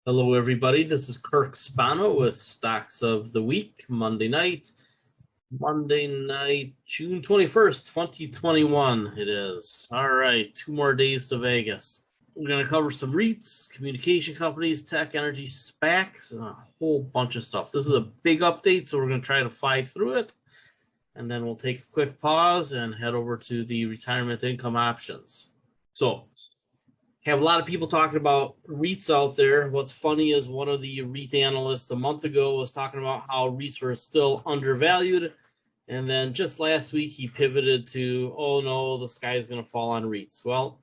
Hello, everybody. This is Kirk Spano with Stocks of the Week, Monday night, June 21st, 2021. It is. All right, 2 more days to Vegas. We're going to cover some REITs, communication companies, tech, energy, SPACs, and a whole bunch of stuff. This is a big update, so we're going to try to fly through it. And then we'll take a quick pause and head over to the retirement income options. So, have a lot of people talking about REITs out there. What's funny is one of the REIT analysts a month ago was talking about how REITs were still undervalued. And then just last week, he pivoted to, oh no, the sky is going to fall on REITs. Well,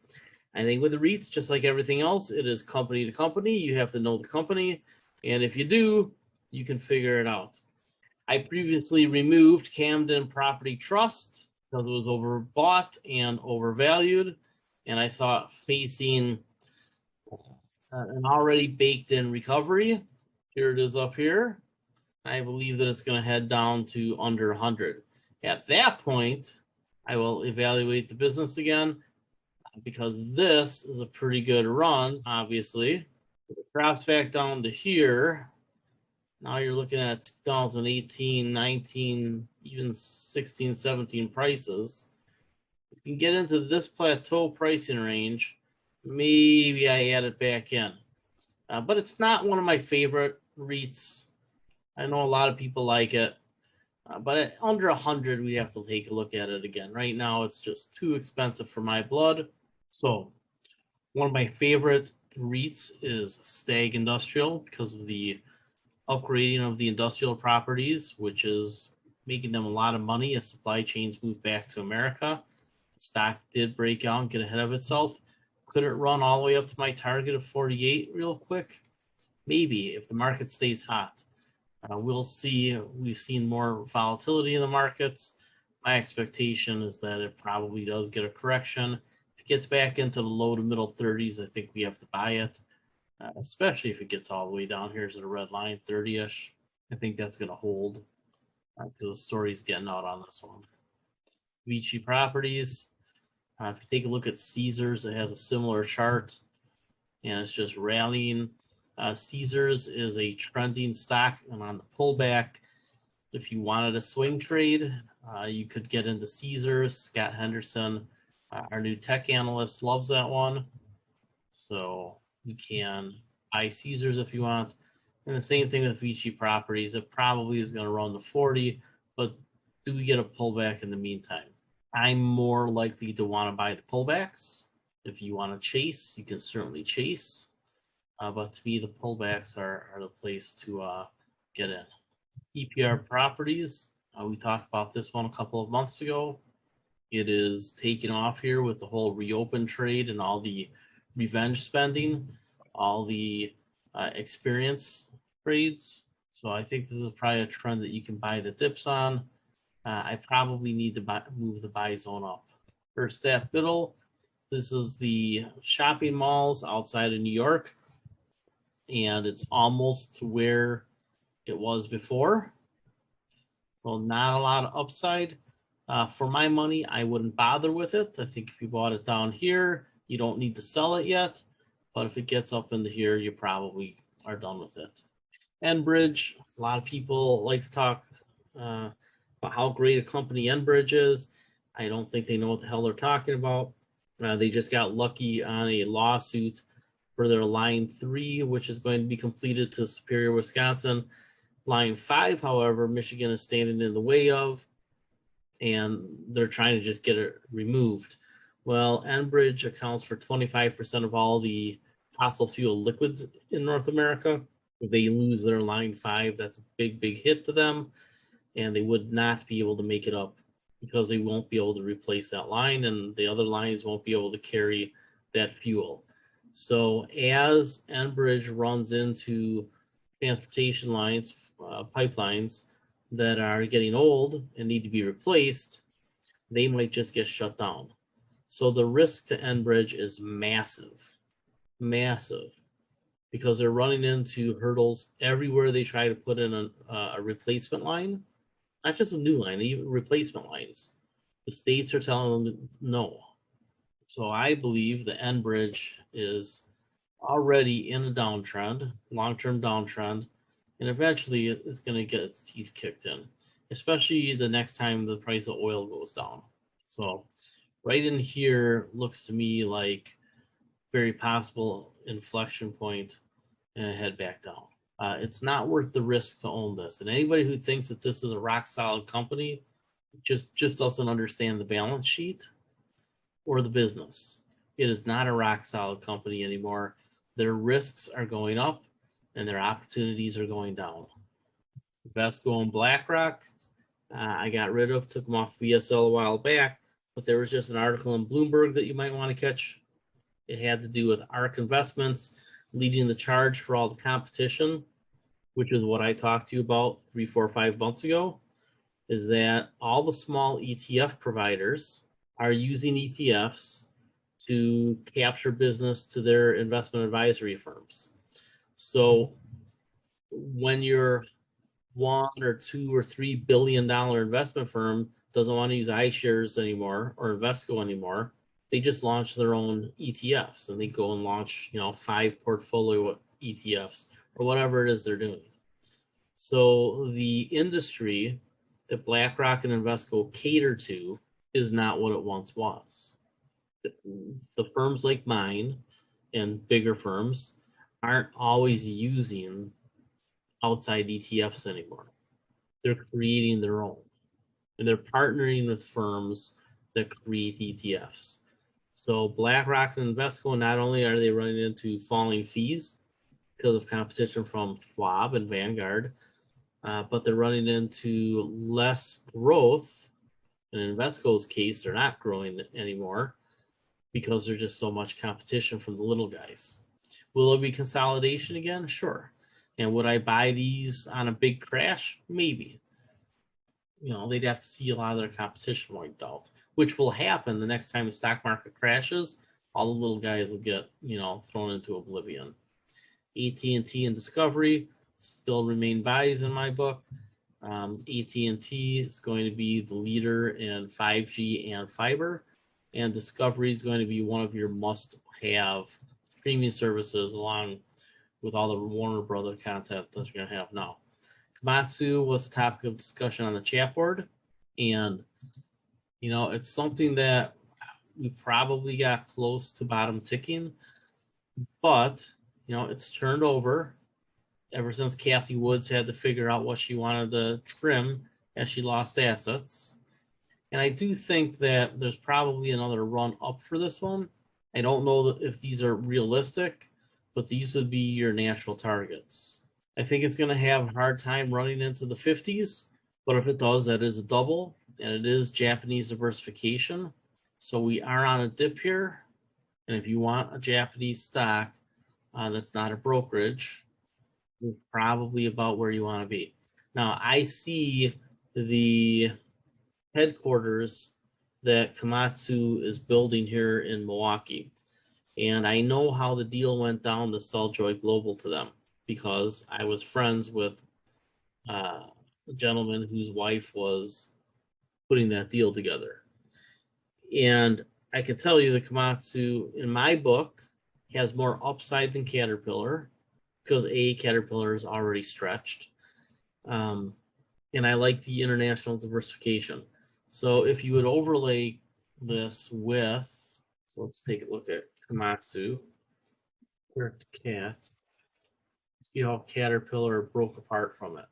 I think with the REITs, just like everything else, it is company to company. You have to know the company. And if you do, you can figure it out. I previously removed Camden Property Trust because it was overbought and overvalued. And I thought facing an already baked in recovery, here it is up here, I believe that it's going to head down to under 100. At that point, I will evaluate the business again because this is a pretty good run, obviously. If it drops back down to here, now you're looking at 2018, 19, even 16, 17 prices. If you can get into this plateau pricing range, maybe I add it back in. But it's not one of my favorite REITs. I know a lot of people like it. But at under 100, we have to take a look at it again. Right now, it's just too expensive for my blood. So one of my favorite REITs is Stag Industrial because of the upgrading of the industrial properties, which is making them a lot of money as supply chains move back to America. The stock did break out and get ahead of itself. Could it run all the way up to my target of 48 real quick? Maybe, if the market stays hot. We'll see. We've seen more volatility in the markets. My expectation is that it probably does get a correction. If it gets back into the low to middle 30s, I think we have to buy it, especially if it gets all the way down here to the red line, 30-ish. I think that's going to hold because the story's getting out on this one. Vici Properties. If you take a look at Caesars, it has a similar chart, and it's just rallying. Caesars is a trending stock, and on the pullback, if you wanted a swing trade, you could get into Caesars. Scott Henderson, our new tech analyst, loves that one. So you can buy Caesars if you want. And the same thing with Vici Properties. It probably is going to run to 40, but do we get a pullback in the meantime? I'm more likely to want to buy the pullbacks. If you want to chase, you can certainly chase. But to me, the pullbacks are the place to get in. EPR Properties, we talked about this one a couple of months ago. It is taking off here with the whole reopen trade and all the revenge spending, all the experience trades. So I think this is probably a trend that you can buy the dips on. I probably need to move the buy zone up. For Staff Biddle, this is the shopping malls outside of New York, and it's almost to where it was before. So not a lot of upside. For my money, I wouldn't bother with it. I think if you bought it down here, you don't need to sell it yet. But if it gets up into here, you probably are done with it. Enbridge, a lot of people like to talk about how great a company Enbridge is. I don't think they know what the hell they're talking about. They just got lucky on a lawsuit for their Line 3, which is going to be completed to Superior, Wisconsin. Line 5, however, Michigan is standing in the way of, and they're trying to just get it removed. Well, Enbridge accounts for 25% of all the fossil fuel liquids in North America. If they lose their Line 5, that's a big, big hit to them, and they would not be able to make it up because they won't be able to replace that line, and the other lines won't be able to carry that fuel. So as Enbridge runs into transportation lines, pipelines that are getting old and need to be replaced, they might just get shut down. So the risk to Enbridge is massive, massive, because they're running into hurdles everywhere they try to put in a replacement line, not just a new line, even replacement lines. The states are telling them no. So I believe the Enbridge is already in a downtrend, long-term downtrend, and eventually it's going to get its teeth kicked in, especially the next time the price of oil goes down. So right in here looks to me like very possible inflection point and head back down. It's not worth the risk to own this. And anybody who thinks that this is a rock solid company just doesn't understand the balance sheet or the business. It is not a rock solid company anymore. Their risks are going up and their opportunities are going down. Invesco and BlackRock, I got rid of, took them off VSL a while back, but there was just an article in Bloomberg that you might want to catch. It had to do with ARK Investments leading the charge for all the competition, which is what I talked to you about 3, 4, 5 months ago, is that all the small ETF providers are using ETFs to capture business to their investment advisory firms. So when your $1 or $2 or $3 billion investment firm doesn't want to use iShares anymore or Invesco anymore, they just launch their own ETFs and they go and launch, 5 portfolio ETFs or whatever it is they're doing. So the industry that BlackRock and Invesco cater to is not what it once was. The firms like mine and bigger firms aren't always using outside ETFs anymore. They're creating their own. And they're partnering with firms that create ETFs. So BlackRock and Invesco, not only are they running into falling fees because of competition from Schwab and Vanguard, but they're running into less growth. In Invesco's case, they're not growing anymore because there's just so much competition from the little guys. Will there be consolidation again? Sure. And would I buy these on a big crash? Maybe. They'd have to see a lot of their competition wiped out, which will happen the next time the stock market crashes. All the little guys will get, thrown into oblivion. AT&T and Discovery still remain buys in my book. AT&T is going to be the leader in 5G and fiber, and Discovery is going to be one of your must-have streaming services along with all the Warner Brother content that you're going to have now. Komatsu was the topic of discussion on the chat board, and it's something that we probably got close to bottom ticking, but it's turned over ever since Kathy Woods had to figure out what she wanted to trim as she lost assets. And I do think that there's probably another run up for this one. I don't know if these are realistic, but these would be your natural targets. I think it's going to have a hard time running into the 50s, but if it does, that is a double, and it is Japanese diversification. So we are on a dip here, and if you want a Japanese stock that's not a brokerage, it's probably about where you want to be. Now, I see the headquarters that Komatsu is building here in Milwaukee, and I know how the deal went down to sell Joy Global to them, because I was friends with a gentleman whose wife was putting that deal together. And I can tell you that Komatsu, in my book, has more upside than Caterpillar, because Caterpillar is already stretched. And I like the international diversification. So if you would overlay this with, so let's take a look at Komatsu, where's the cat? See how Caterpillar broke apart from it.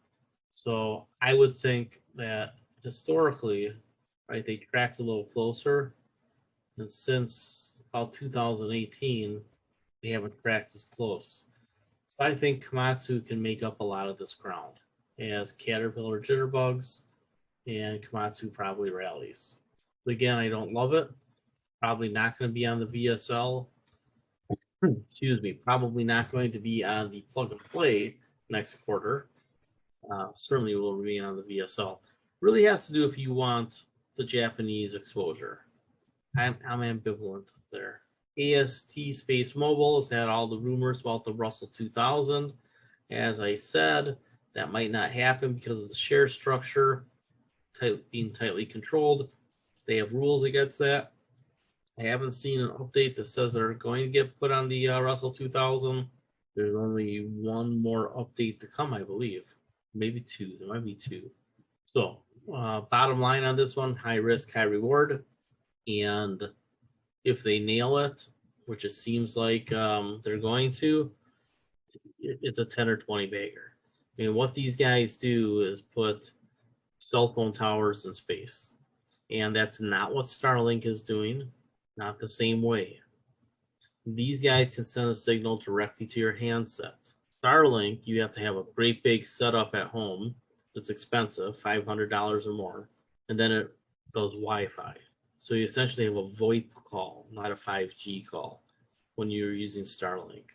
So I would think that historically, right, they tracked a little closer, and since about 2018, they haven't tracked as close. So I think Komatsu can make up a lot of this ground as Caterpillar jitterbugs and Komatsu probably rallies. But again, I don't love it. Probably not going to be on the VSL. Excuse me, probably not going to be on the plug and play next quarter. Certainly will remain on the VSL. Really has to do if you want the Japanese exposure. I'm ambivalent there. AST Space Mobile has had all the rumors about the Russell 2000. As I said, that might not happen because of the share structure being tightly controlled. They have rules against that. I haven't seen an update that says they're going to get put on the Russell 2000. There's only one more update to come, I believe. Maybe two. There might be two. So, bottom line on this one, high risk, high reward. And if they nail it, which it seems like they're going to, it's a 10 or 20 bagger. I mean, what these guys do is put cell phone towers in space. And that's not what Starlink is doing, not the same way. These guys can send a signal directly to your handset. Starlink, you have to have a great big setup at home that's expensive, $500 or more, and then it goes Wi-Fi. So you essentially have a VoIP call, not a 5G call, when you're using Starlink.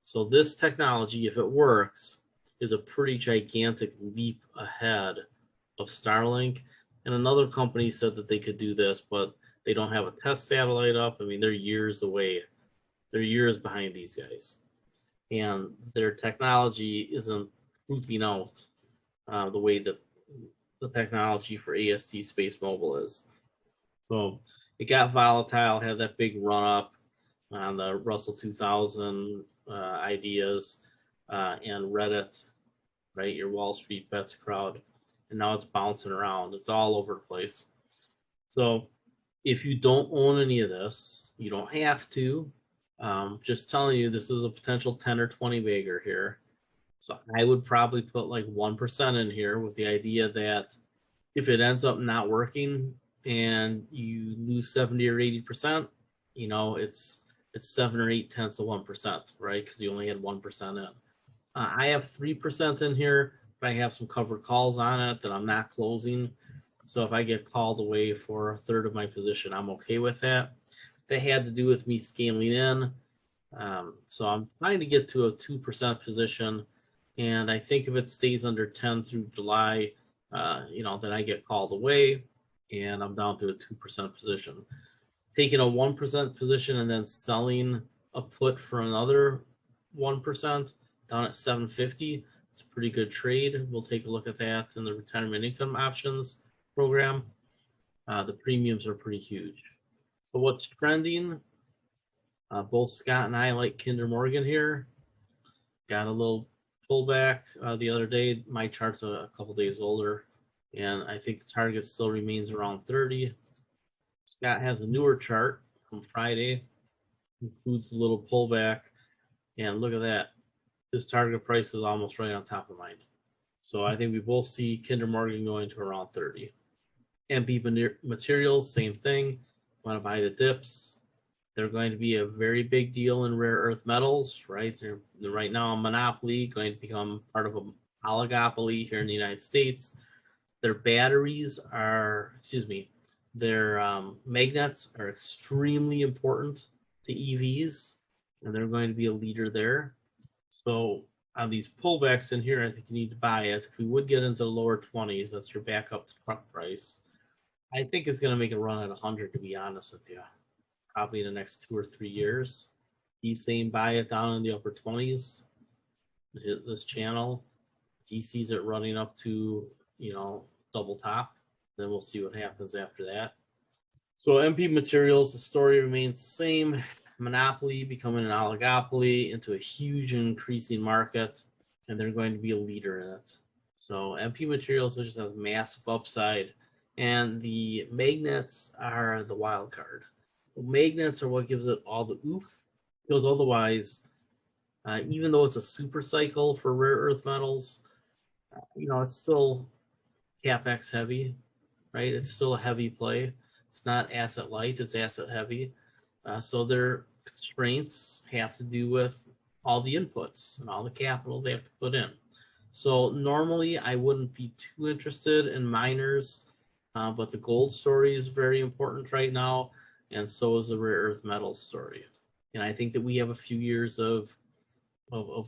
So this technology, if it works, is a pretty gigantic leap ahead of Starlink. And another company said that they could do this, but they don't have a test satellite up. I mean, they're years away. They're years behind these guys. And their technology isn't pooping out the way that the technology for AST Space Mobile is. So it got volatile, had that big run up on the Russell 2000 ideas and Reddit, right? Your Wall Street bets crowd. And now it's bouncing around. It's all over the place. So if you don't own any of this, you don't have to. Just telling you, this is a potential 10 or 20 bagger here. So I would probably put like 1% in here with the idea that if it ends up not working and you lose 70 or 80%, you know, it's 7 or 8 tenths of 1%, right? Because you only had 1% in. I have 3% in here, but I have some covered calls on it that I'm not closing. So if I get called away for a third of my position, I'm okay with that. That had to do with me scaling in. So I'm trying to get to a 2% position. And I think if it stays under 10 through July, then I get called away and I'm down to a 2% position. Taking a 1% position and then selling a put for another 1% down at 750. It's a pretty good trade. We'll take a look at that in the retirement income options program. The premiums are pretty huge. So what's trending? Both Scott and I like Kinder Morgan here. Got a little pullback the other day. My chart's a couple days older, and I think the target still remains around 30. Scott has a newer chart from Friday, includes a little pullback, and look at that. His target price is almost right on top of mine. So I think we both see Kinder Morgan going to around 30. MP Materials, same thing. Want to buy the dips. They're going to be a very big deal in rare earth metals, right? They're right now a monopoly, going to become part of an oligopoly here in the United States. Their batteries are, their magnets are extremely important to EVs, and they're going to be a leader there. So on these pullbacks in here, I think you need to buy it. If we would get into the lower 20s, that's your backup truck price. I think it's going to make a run at 100, to be honest with you. Probably in the next 2 or 3 years. He's saying buy it down in the upper 20s. Hit this channel. He sees it running up to, double top. Then we'll see what happens after that. So MP Materials, the story remains the same. Monopoly becoming an oligopoly into a huge increasing market, and they're going to be a leader in it. So MP Materials just has massive upside, and the magnets are the wild card. The magnets are what gives it all the oof, because otherwise, even though it's a super cycle for rare earth metals, it's still CapEx heavy, right? It's still a heavy play. It's not asset light, it's asset heavy. So their constraints have to do with all the inputs and all the capital they have to put in. So normally I wouldn't be too interested in miners, but the gold story is very important right now, and so is the rare earth metals story. And I think that we have a few years of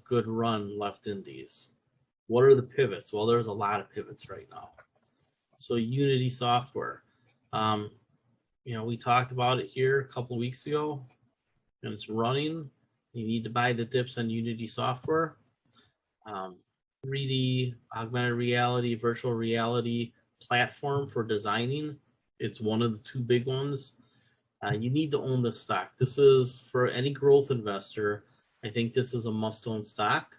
good run left in these. What are the pivots? Well, there's a lot of pivots right now. So Unity Software. We talked about it here a couple of weeks ago, and it's running. You need to buy the dips on Unity Software. 3D, augmented reality, virtual reality platform for designing. It's one of the two big ones. You need to own this stock. This is for any growth investor. I think this is a must-own stock,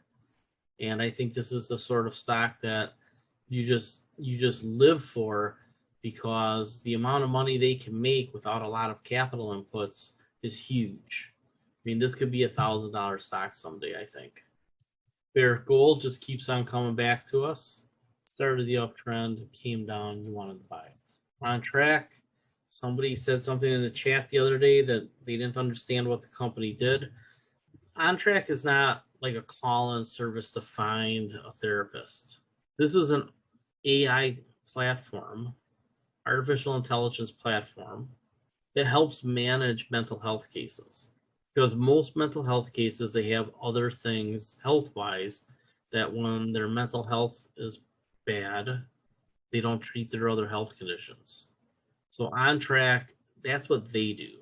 and I think this is the sort of stock that you just live for, because the amount of money they can make without a lot of capital inputs is huge. I mean, this could be $1,000 stock someday, I think. Barrick Gold just keeps on coming back to us. Started the uptrend, came down, you wanted to buy it. On track. Somebody said something in the chat the other day that they didn't understand what the company did. On Track is not like a call-in service to find a therapist. This is an AI platform, artificial intelligence platform, that helps manage mental health cases. Because most mental health cases, they have other things health-wise that when their mental health is bad, they don't treat their other health conditions. So On Track, that's what they do.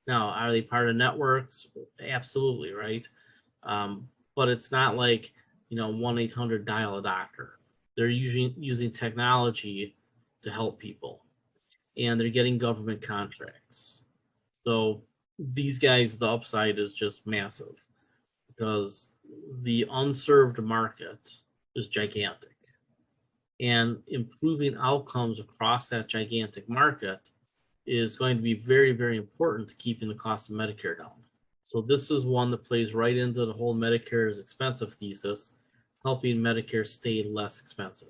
Now, are they part of networks? Absolutely, right? But it's not like, 1-800 dial a doctor. They're using technology to help people, and they're getting government contracts. So these guys, the upside is just massive because the unserved market is gigantic. And improving outcomes across that gigantic market is going to be very, very important to keeping the cost of Medicare down. So this is one that plays right into the whole Medicare is expensive thesis, helping Medicare stay less expensive.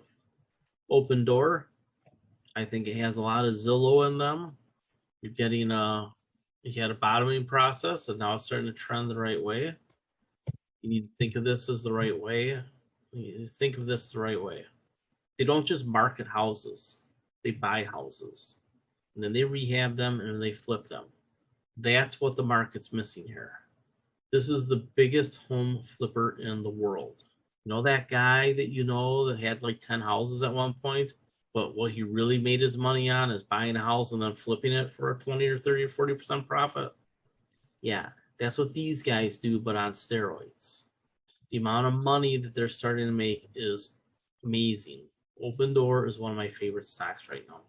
Open Door, I think it has a lot of Zillow in them. You're getting you had a bottoming process, and now it's starting to trend the right way. You need to think of this as the right way. You think of this the right way. They don't just market houses, they buy houses, and then they rehab them and they flip them. That's what the market's missing here. This is the biggest home flipper in the world. That guy that had like 10 houses at one point, but what he really made his money on is buying a house and then flipping it for a 20 or 30 or 40% profit? Yeah, that's what these guys do, but on steroids. The amount of money that they're starting to make is amazing. Open Door is one of my favorite stocks right now.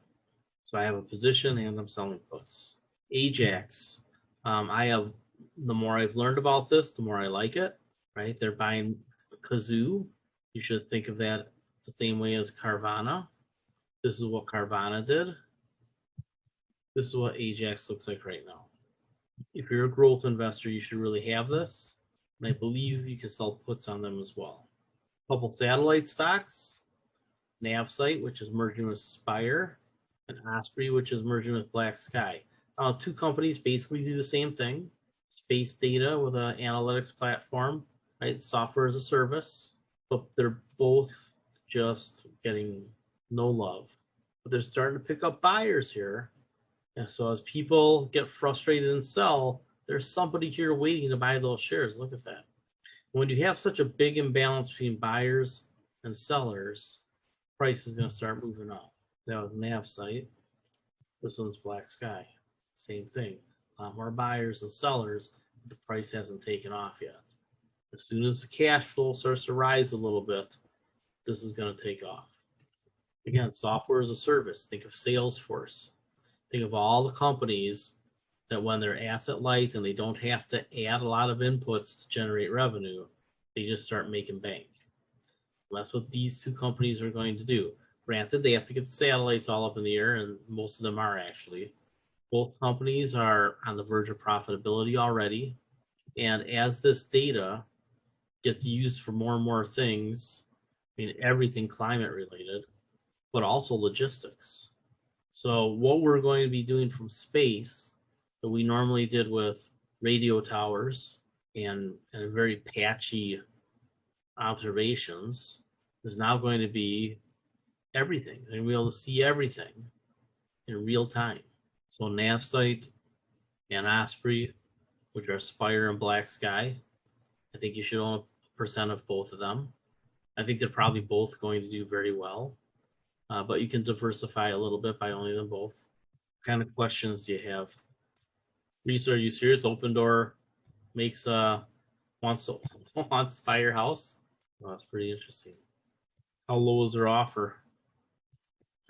So I have a position and I'm selling puts. Ajax, the more I've learned about this, the more I like it, right? They're buying Kazoo. You should think of that the same way as Carvana. This is what Carvana did. This is what Ajax looks like right now. If you're a growth investor, you should really have this. And I believe you can sell puts on them as well. A couple satellite stocks. Navsite, which is merging with Spire, and Osprey, which is merging with Black Sky. Two companies basically do the same thing. Space data with an analytics platform, right? Software as a service, but they're both just getting no love. But they're starting to pick up buyers here. And so as people get frustrated and sell, there's somebody here waiting to buy those shares. Look at that. When you have such a big imbalance between buyers and sellers, price is going to start moving up. That was Navsite. This one's Black Sky. Same thing. A lot more buyers than sellers, but the price hasn't taken off yet. As soon as the cash flow starts to rise a little bit, this is going to take off. Again, software as a service. Think of Salesforce. Think of all the companies that when they're asset light and they don't have to add a lot of inputs to generate revenue, they just start making bank. That's what these two companies are going to do. Granted, they have to get the satellites all up in the air, and most of them are actually. Both companies are on the verge of profitability already. And as this data gets used for more and more things, everything climate related, but also logistics. So what we're going to be doing from space that we normally did with radio towers and very patchy observations is now going to be everything. They're going to be able to see everything in real time. So Navsite and Osprey, which are Spire and Black Sky, I think you should own a percent of both of them. I think they're probably both going to do very well, but you can diversify a little bit by owning them both. What kind of questions do you have? Reese, are you serious? Open Door makes wants to buy your house? Well, that's pretty interesting. How low is their offer?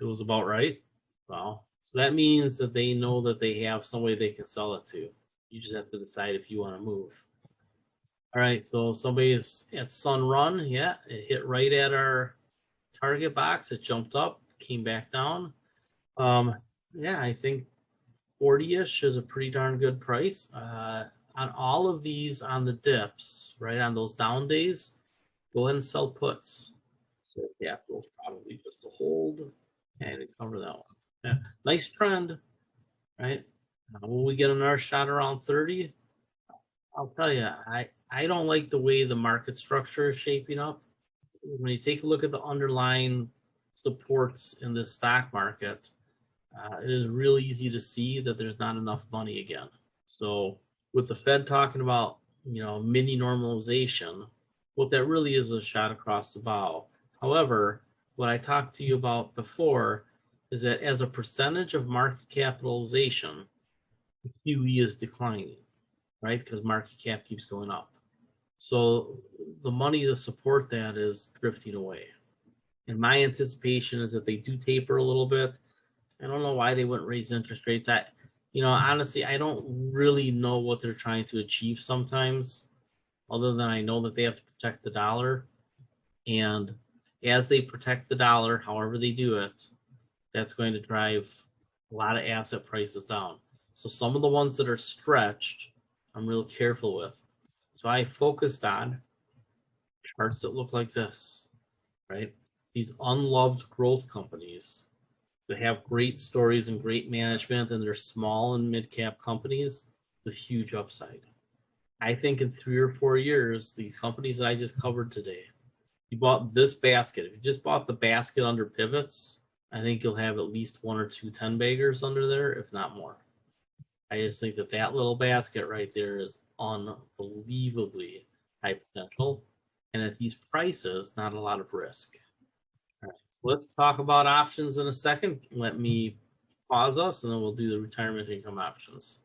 It was about right. Wow. So that means that they know that they have some way they can sell it to. You just have to decide if you want to move. All right, so somebody's at Sun Run. Yeah, it hit right at our target box. It jumped up, came back down. Yeah, I think 40-ish is a pretty darn good price. On all of these on the dips, right, on those down days, go ahead and sell puts. So capital probably just a hold and cover that one. Yeah, nice trend, right? Will we get another shot around 30? I'll tell you, I don't like the way the market structure is shaping up. When you take a look at the underlying supports in this stock market, it is really easy to see that there's not enough money again. So with the Fed talking about, mini normalization, what that really is a shot across the bow. However, what I talked to you about before is that as a percentage of market capitalization, QE is declining, right? Because market cap keeps going up. So the money to support that is drifting away. And my anticipation is that they do taper a little bit. I don't know why they wouldn't raise interest rates. Honestly, I don't really know what they're trying to achieve sometimes, other than I know that they have to protect the dollar. And as they protect the dollar, however they do it, that's going to drive a lot of asset prices down. So some of the ones that are stretched, I'm real careful with. So I focused on charts that look like this, right? These unloved growth companies that have great stories and great management, and they're small and mid-cap companies with huge upside. I think in 3 or 4 years, these companies that I just covered today, you bought this basket. If you just bought the basket under pivots, I think you'll have at least 1 or 2 10 baggers under there, if not more. I just think that little basket right there is unbelievably high potential. And at these prices, not a lot of risk. All right, so let's talk about options in a second. Let me pause us and then we'll do the retirement income options.